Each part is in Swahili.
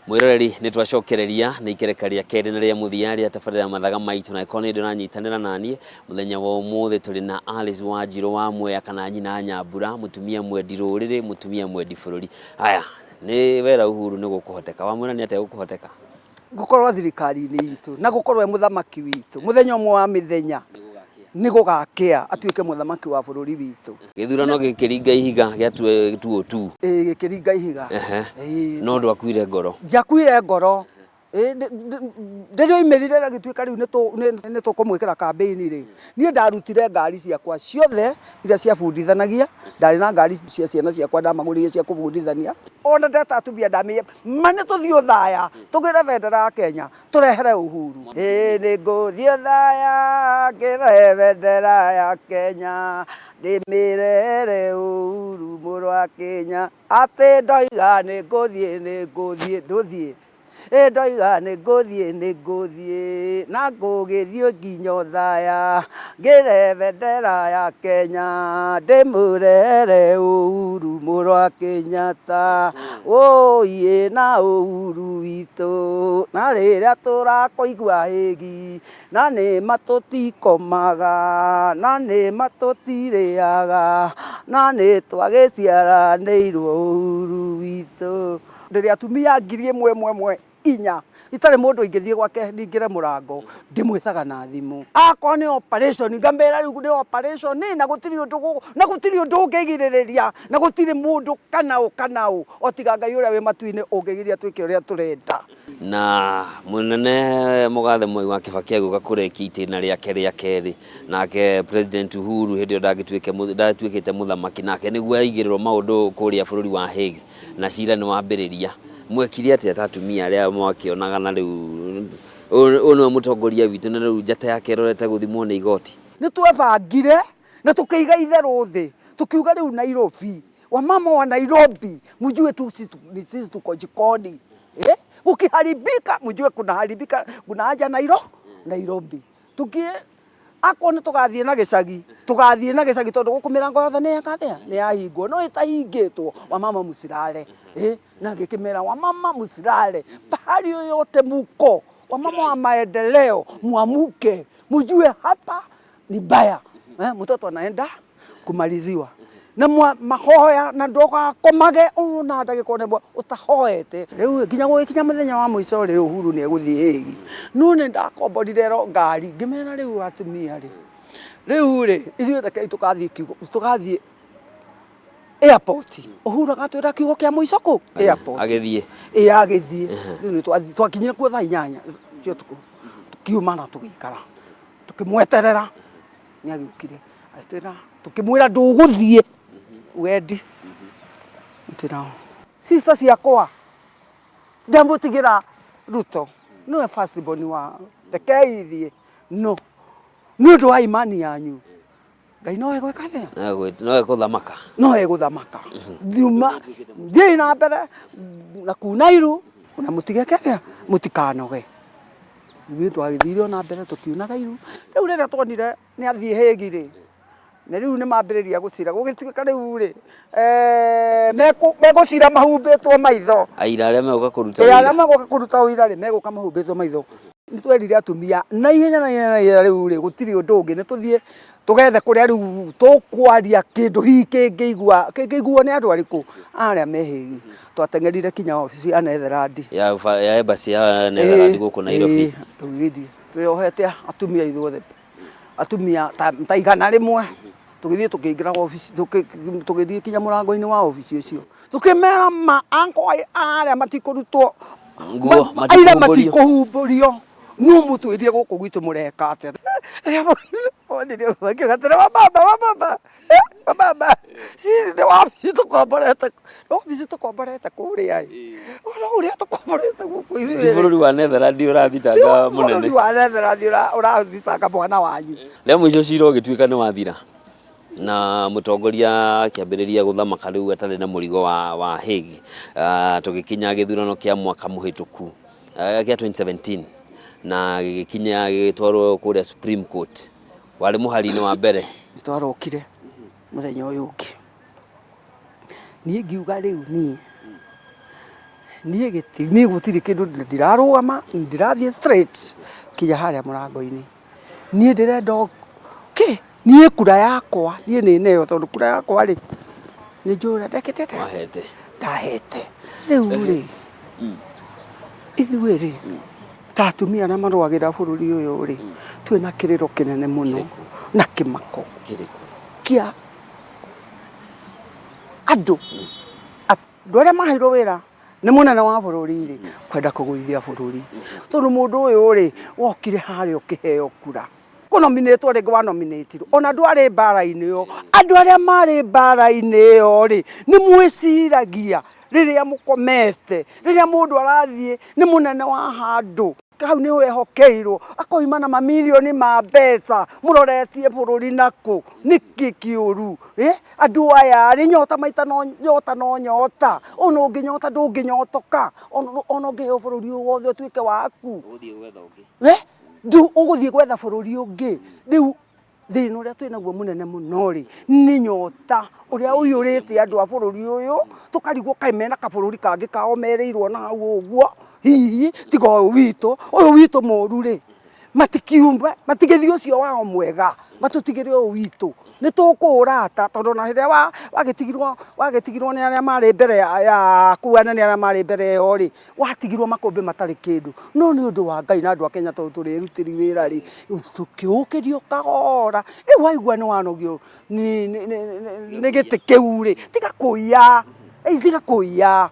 Mwiroreri ni twacokereria ni ikerekaria keri na ria muthiari atafarira mathaga maitu na ikoni ndo nanyitanira nani muthenya wa umuthi turi na Alice Wanjiru wa Mwea kana nyina Nyambura mutumia mwendi ruriri mutumia mwendi bururi. Haya ni wera Uhuru ni gukuhoteka wamwira ni ate gukuhoteka gukorwo thirikari-ini itu na gukorwo muthamaki witu muthenya umwe wa mithenya ni gugakia atuike muthamaki wa bururi witu. Githurano gikiringa ihiga gia 202 gikiringa ihiga no ndo akuire ngoro jakuire ngoro ndio imerire na gituika riu ni tukumwikira campaign ri nie ndarutire ngari ciakwa ciothe iria cia bundithanagia ndari na ngari cia ciana ciakwa ndamagurire cia kubundithania ona ndata atumia ndamie mane tuthio thaya tugire bendera ya Kenya turehere uhuru ni nguthio thaya ngire bendera ya Kenya ndimirere uhuru muru wa Kenya ate ndoiga ni nguthie nduthie ndoiga ni nguthie na ngugithio nginyo thaya ngire bendera ya Kenya ndimurere uhuru muru wa Kenyatta oye na uhuru witu na riria turakoigua higi na ni matutikomaga na ni matutiriaga na ni twagiciaranirwo uhuru witu ndiri atumia ngiri mwe inya itare mundu ingithie gwake ningire murango ndimwithaga na thimu akwa ni operation ngambera riu ni operation na gutiri undu ungigiriria na gutiri mundu kanau otiga Ngai uria wi matuini ungigiria twike uria turenda. Na munene mugathe Mwai wa Kibaki aguka kureki itina riake ria keri nake President Uhuru hindi ndatuikite muthamaki nake niguo aigirirwo maundu kuria bururi wa Hague na cira ni wambiriria mwekiri ati atatumia aria mwakionaga na riu ono mutongoria witu na riu njata yake rorete guthimwo ni igoti ni twebangire na tukiiga itheru thi tukiuga riu Nairobi wamama wa Nairobi mjue tu sisi tuko jikoni ukiharibika mjue kuna haja Nairobi tukie akone tugathie na gicagi tondu guku mirango yothe ni yahingwo no itahingitwo wamama musirare na ngikimera wamama musirare pahali yoyote muko wamama wa maendeleo muamuke mjue hapa ni baya mtoto anaenda kumaliziwa na mahoya na ndoka komage na ndagikone utahoete riu kinya muthenya wa mwico riu Uhuru ni eguthie higi no ne ndakomborire ro ngari ngimena riu atumia riu ithuĩ reke tugathie airport Uhuru agatwira kiugo kia mwico ku airport agithie riu twakinyire kuo thaa 8 cio tukiuma na tugikara tukimweterera ni agiukire atwira tukimwira nduguthie wendi ntina sisa ciakwa ndamutigira Ruto no first born wa rekeithie no ndu wa imani yanyu Ngai no egweka no eguthamaka thiuma thii na mbere na kunairu na mutigekete mutikanoge ithuĩ twagithire na mbere tukiunaga iru riu riria twonire ni athie Hague na riu ni mambiriria gucira gugituika riu megucira mahumbitwo maitho aira aria meguka kuruta wira meguka mahumbitwo maitho ni twerire atumia na ihenya riu gutiri undu ungi ni tuthie tugethe kuria riu tukwaria kindu kingigua ni andu ariku aria mehihi twatengerire kinya ofisi ya Netherland ya embassy ya Netherland guku Nairobi tugithie tuyohete atumia ithuothe atumia taigana rimwe tugithie tukiingira office tugithie kinya murango-ini wa office ucio tukimera ma anko aria matikurutwo nguo matikuhumburio no mutwirie guku gwitu mureka atia onire wakigatira baba sisi ni wapi tukomborete kuria uria tukomborete guku bururi wa Netherland urathitanga munene bururi wa Netherland urathitanga mwana wanyu leo mwico ciro gituika ni wathira na mutongoria kiambiriria guthamaka riu atari na murigo wa Hague tugikinya githurano kia mwaka muhituku kia 2017 na gikinya gitwarwo kuria Supreme Court wari muhari-ini wa mbere twarokire muthenya uyu ungi ni ngiuga riu ni niĩ gũtirĩ kĩndũ ndirarũgama, ndirathiĩ straight kinya harĩa mũrango-inĩ. Niĩ ndĩrenda niĩ kura yakwa niĩ nĩ neo, tondũ kura yakwa rĩ nĩ njũra ndekĩtete ndahete rĩu rĩ ithuĩ rĩ ta atumia arĩa marũagĩra bũrũri ũyũ rĩ twĩna kĩrĩro kĩnene mũno na kĩmako kĩa andũ arĩa maheirwo wĩra nĩ mũnene wa bũrũri rĩ kwenda kũgũithia bũrũri, tondũ mũndũ ũyũ rĩ wokire harĩa ũkĩheo kura kũnominĩtwo rĩngĩ wanominĩtirwo ona ndwarĩ mbara-inĩ ĩyo. Andũ arĩa marĩ mbara-inĩ ĩyo rĩ nĩ mwĩciragia rĩrĩa mũkomete, rĩrĩa mũndũ arathiĩ nĩ mũnene wa handũ hau nĩho ehokeirwo akoima na mamirioni ma mbeca mũroretie bũrũri nakũ nĩkĩ kĩũru andũ aya rĩ nyota maita no nyota ona ũngĩnyota ndũngĩnyotoka ona ũngĩheo bũrũri wothe ũtuĩke waku ũgũthiĩ gwetha bũrũri ũngĩ. Rĩu thĩna ũrĩa twĩnaguo mũnene mũno rĩ nĩ nyota ũrĩa ũiyũrĩte andũ a bũrũri ũyũ, tũkarigwo kaĩ mena kabũrũri kangĩ kao merĩirwo na hau ũguo hihi tiga ũyũ witũ mũru rĩ matikiumbe matigĩthiĩ ũcio wao mwega matũtigĩre ũyũ witũ nĩ tũkũũrata, tondũ na rĩrĩa wagĩtigirwo nĩ arĩa marĩ mbere yaku anene arĩa marĩ mbere ĩyo rĩ watigirwo makũmbĩ matarĩ kĩndũ. No nĩ ũndũ wa Ngai na andũ a Kenya tondũ tũrĩrutĩri wĩra rĩ tũkĩũkĩrio kahora. Rĩu waigua nĩ wanogio nĩ gĩtĩ kĩu rĩ tiga kũiya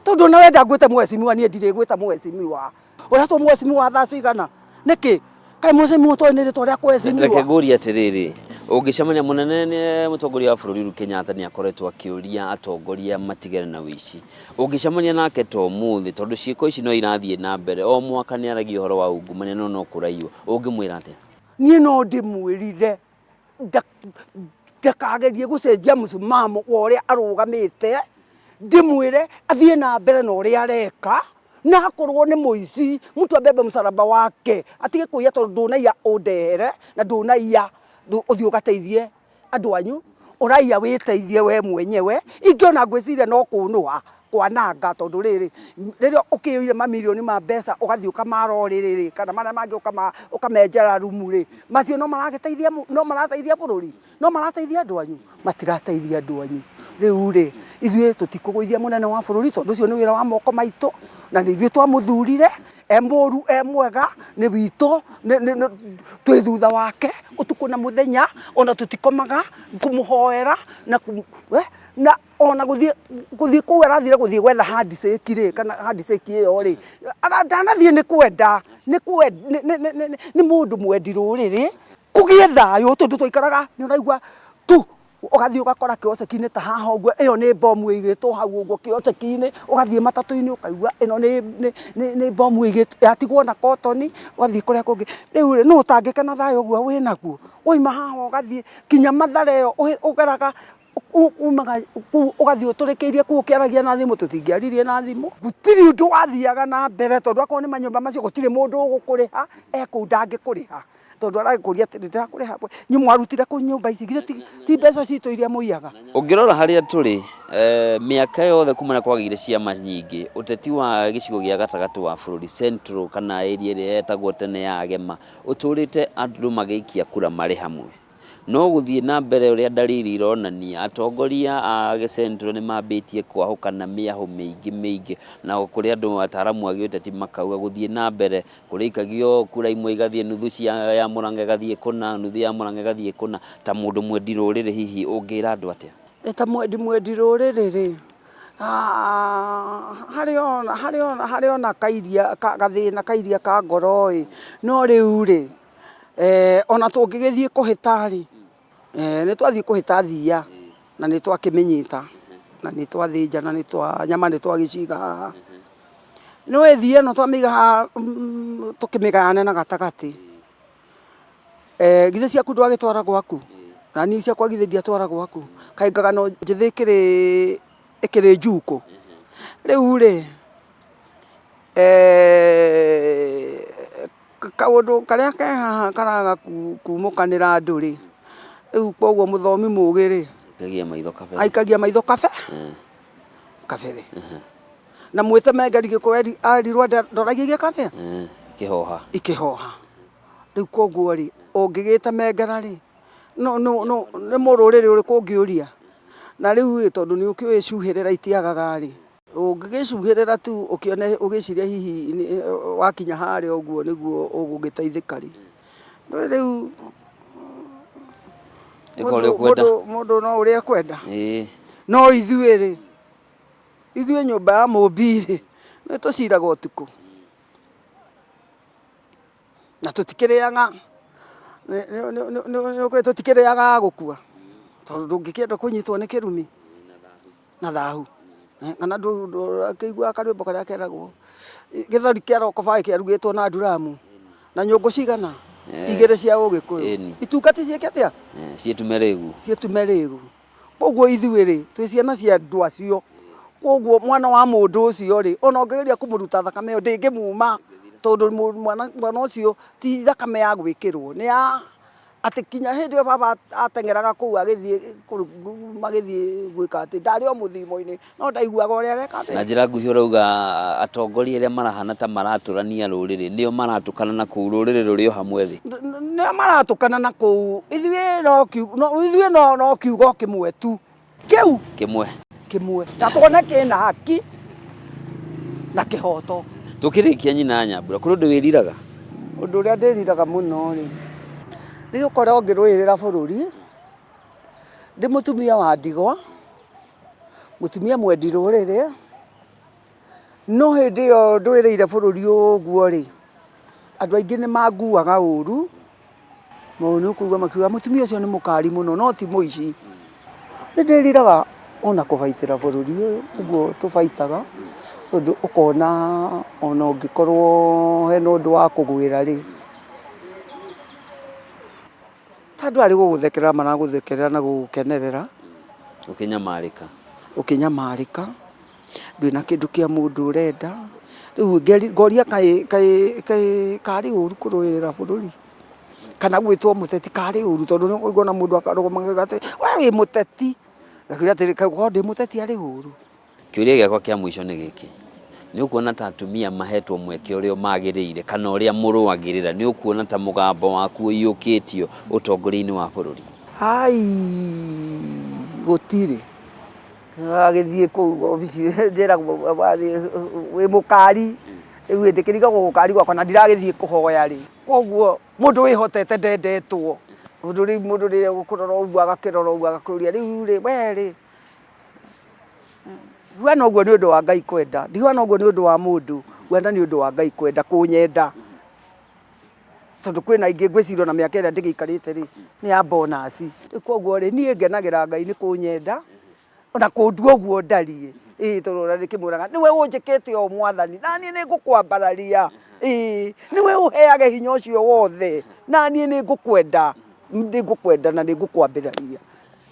tondũ na wenda ngwĩte mwecimiwa niĩ ndirĩ gwĩta mwecimiwa ũratwo mwecimiwa thaa cigana nĩkĩ kaĩ mwecimiwa tondũ nĩ rĩtwa rĩa kwecimiwa. Reke ngũrie atĩrĩrĩ ũngĩcemania mũnene nĩ mũtongoria wa bũrũri Uhuru Kenyatta nĩ akoretwo akĩũria atongoria matigane na ũici, ũngĩcemania nake ta ũmũthĩ tondũ ciĩko ici no irathiĩ na mbere o mwaka nĩ aragia ũhoro wa ungumania no kũraiywo ũngĩmwĩra atĩa? Niĩ no ndĩmwĩrire ndakagerie gũcenjia mũsimamo wa ũrĩa arũgamĩte, ndĩmwĩre athiĩ na mbere na ũrĩa areka na akorwo nĩ mũici mũtu abebe msalaba wake atige kũiya tondũ ndũnaiya ũndehere na ndũnaiya ũthiĩ ũgateithie andũ anyu ũraiya wĩteithie we mwenyewe. Ingĩona ngwĩciria no kũnũha kwananga tondũ rĩrĩa ũkĩoire mamirioni ma mbeca ũgathiĩ ũkamara ũrĩrĩ kana marĩa mangĩ ũkamenjera rumu rĩ macio no marateithia bũrũri no marateithia andũ anyu matirateithia andũ anyu. Rĩu rĩ ithuĩ tũtikũgũithia mũnene wa bũrũri tondũ ũcio nĩ wĩra wa moko maitũ na nĩ ithuĩ twamũthurire mũru mwega nĩ witũ twĩ thutha wake ũtukũ na mũthenya ona tũtikomaga kũmũhoera na ona gũthiĩ kũu arathire gũthiĩ gwetha handshake rĩ kana handshake ĩyo rĩ ndanathiĩ nĩ kwenda nĩ mũndũ mwendi rũrĩrĩ kũgĩe thayũ tondũ twaikaraga nĩ ũraigua tu ũgathiĩ ũgakora kĩoceki-inĩ ta haha ũguo ĩyo nĩ bomu ĩigĩtwo hau ũguo kĩoceki-inĩ ũgathiĩ matatũ-inĩ ũkaigua ĩno nĩ bomu ĩigĩtwo yatigwo na kotoni ũgathiĩ kũrĩa kũngĩ. Rĩu nĩ ũtangĩkena thayũ ũguo wĩnaguo woima haha ũgathiĩ kinya Mathare ĩyo ũgeraga umaga ũgathiĩ ũtũrĩkĩirie kũu ũkĩaragia na thimũ tũtingĩaririe na thimũ. Gũtirĩ ũndũ wathiaga na mbere tondũ akorwo nĩ manyũmba macio gũtirĩ mũndũ ũgũkũrĩha kũu ndangĩkũrĩha tondũ aragĩkũria atĩ ndĩrakũrĩha nyũ mwarutire kũu nyũmba ici githĩ ti mbeca citũ iria mũiyaga. Ũngĩrora harĩa tũrĩ mĩaka yothe kuma na kwagĩire ciama nyingĩ ũteti wa gĩcigo gĩa gatagatĩ wa bũrũri Central kana area ĩrĩa yetagwo tene ya Agema ũtũrĩte andũ magĩikia kura marĩ hamwe. No gũthiĩ na mbere ũrĩa ndariri ironania atongoria a Central nĩ mambĩtie kwahũkana mĩahũ mĩingĩ na kũrĩ andũ ataaramu a gĩũteti makauga gũthiĩ na mbere kũrĩikagio kura imwe igathiĩ nuthu ya Mũrang'a igathiĩ kũna nuthu ya Mũrang'a igathiĩ kũna ta mũndũ mwendi rũrĩrĩ hihi ũngĩra andũ atĩa? Ta mwendi rũrĩrĩ rĩ harĩ ona gathĩna kairia ka ngoro ĩ no rĩu rĩ ona tũngĩgĩthiĩ kũhĩta rĩ nĩ twathiĩ kũhĩta thia na nĩ twakĩmĩnyita na nĩ twathĩnja na nyama nĩ twagĩciga haha no ĩthiĩ ĩno twamĩiga haha tũkĩmĩgayane na gatagatĩ githĩ ciaku ndwagĩtwara gwaku na niĩ ciakwa githĩ ndiatwara gwaku kaĩ ngagano njĩthĩ ĩkĩrĩ njuku. Rĩu rĩ kaũndũ karĩa ke haha karaga kumũkanĩra andũ rĩ rĩu koguo mũthomi mũgĩ rĩ aikagia maitho kabe rĩ na mwiteme ngari gikweri ari rwanda ndoragia gikathia ikihoha riu koguo ri ungigita mengara ri no ni mururiri uriku ungiuria na riu tondu ni ukiwicuhirira itiagaga ri ungigicuhirira tu ukione ugiciria hihi wakinya haria uguo niguo ugugiteithika ri riu mundu no uria kwenda no ithuĩ ri ithuĩ nyũmba ya mũmbi ri nĩ tũciraga ũtukũ na tũtikĩrĩaga tũtikĩrĩaga gũkua tondũ ndũngĩkĩenda kũnyitwo nĩ kĩrumi na thahu kana ndũkĩigua karwĩmbo karĩa keragwo gĩthori kĩa rokobai kĩarugĩtwo na nduramu na nyũngũ cigana 2 cia Ũgĩkũyũ itungati ciĩke atĩa cietume rĩgu koguo ithuĩ ri twĩ ciana cia andũ acio koguo mwana wa mũndũ ũcio ri ona ũngĩgeria kũmũruta thakame ĩyo ndĩngĩmuma tondũ mwana ũcio ti thakame ya gwĩkĩrwo nĩ ya atĩ kinya hĩndĩ ĩyo baba ateng'eraga kũu magĩthiĩ gwĩka atĩ ndarĩ o mũthimo-inĩ no ndaiguaga ũrĩa areka atĩ na njĩra nguhĩ ũrauga atongoria arĩa marahana ta maratũrania rũrĩrĩ nĩo maratukana na kũu rũrĩrĩ rũrĩ o hamwe thĩ nĩo maratukana na kũu ithuĩ no kiugo kĩmwe tu kĩu kĩmwe na tuone kĩna haki na kĩhoto tukĩrĩkia nyina Nyambura kũrĩ ũndũ wĩriraga ũndũ ũrĩa ndĩriraga mũno rĩ nĩ gũkorwo ngĩrũĩrĩra bũrũri ndĩ mũtumia wa ndigwa mũtumia mwendi rũrĩrĩ no hĩndĩ ĩyo ndũĩrĩire bũrũri ũguo rĩ andũ aingĩ nĩ manguaga ũru no nĩ ũkũigua makiuga mũtumia ũcio nĩ mũkari mũno no ti mũici nĩ ndĩriraga ona kũbaitĩra bũrũri ũyũ ũguo tũbaitaga ũndũ ũkona ona ũngĩkorwo hena ũndũ wa kũgwĩra rĩ tandũ arĩ gũgũthekerera maragũthekerera na gũgũkenerera ũkĩnyamarĩka ndwĩna kĩndũ kĩa mũndũ ũrenda rĩu ngoria karĩ ũru kũrũĩrĩra bũrũri kana gwĩtwo mũteti karĩ ũru tondũ nĩ ũkũigua na mũndũ akarũgama atĩ we wĩ mũteti lakini atĩ kauga ndĩ mũteti arĩ ũru. Kĩũria gĩakwa kĩa mũico nĩ gĩkĩ nĩ ũkuona ta atumia mahetwo mweke ũrĩa magĩrĩire kana ũrĩa mũrũagĩrĩra nĩ ũkuona ta mũgambo waku ũiyũkĩtio ũtongoria-inĩ wa bũrũri gũtirĩ agĩthiĩ kũu obici njĩragwo wĩ mũkari rĩu ndĩkĩrigagwo gũkari gwakwa na ndiragĩthiĩ kũhoya rĩ koguo mũndũ wĩhotete ndendetwo mũndũ rĩrĩa gũkũrora ũguo agakĩrora ũguo agakũria rĩu rĩ we rĩ Gwana ũguo nĩ ũndũ wa Ngai kwenda ndigwana ũguo nĩ ũndũ wa mũndũ wenda nĩ ũndũ wa Ngai kwenda kũnyenda tondũ kwĩna ingĩ ngwĩciria na mĩaka ĩrĩa ndĩgĩikarĩte rĩ nĩ ya bonus koguo rĩ niĩ ngenagĩra Ngai nĩ kũnyenda ona kũndua ũguo ndariĩ tondũ ũrĩa ndĩkĩmwĩraga nĩwe ũnjĩkĩte o Mwathani na niĩ nĩ ngũkwambararia nĩwe ũheage hinya ũcio wothe na niĩ nĩ ngũkwenda na nĩ ngũkwambararia.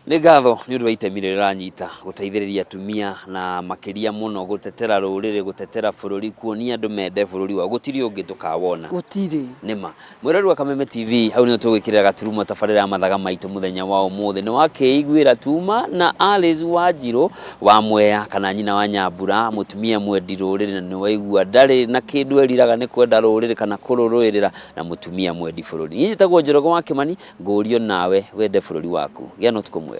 Nĩ ngatho nĩ ũndũ wa itemi rĩrĩa rĩranyita gũteithĩrĩria atumia na makĩria mũno gũtetera rũrĩrĩ gũtetera bũrũri kuonia andũ mende bũrũri wao gũtirĩ ũngĩ tũkawona gũtirĩ nĩma mwĩrori wa Kameme TV hau nĩho tũgwĩkĩrĩra gaturuma tabarĩra ya mathaga maitũ mũthenya wa ũmũthĩ nĩ wakĩiguĩra Tuma na Alice Wanjirũ wa Mwea kana nyina wa Nyambura mũtumia mwendi rũrĩrĩ na nĩ waigua ndarĩ na kĩndũ eriraga nĩ kwenda rũrĩrĩ kana kũrũrũĩrĩra na mũtumia mwendi bũrũri. Niĩ njĩtagwo Njoroge wa Kĩmani ngũrio nawe wende bũrũri waku gĩa na ũtukũ mwega.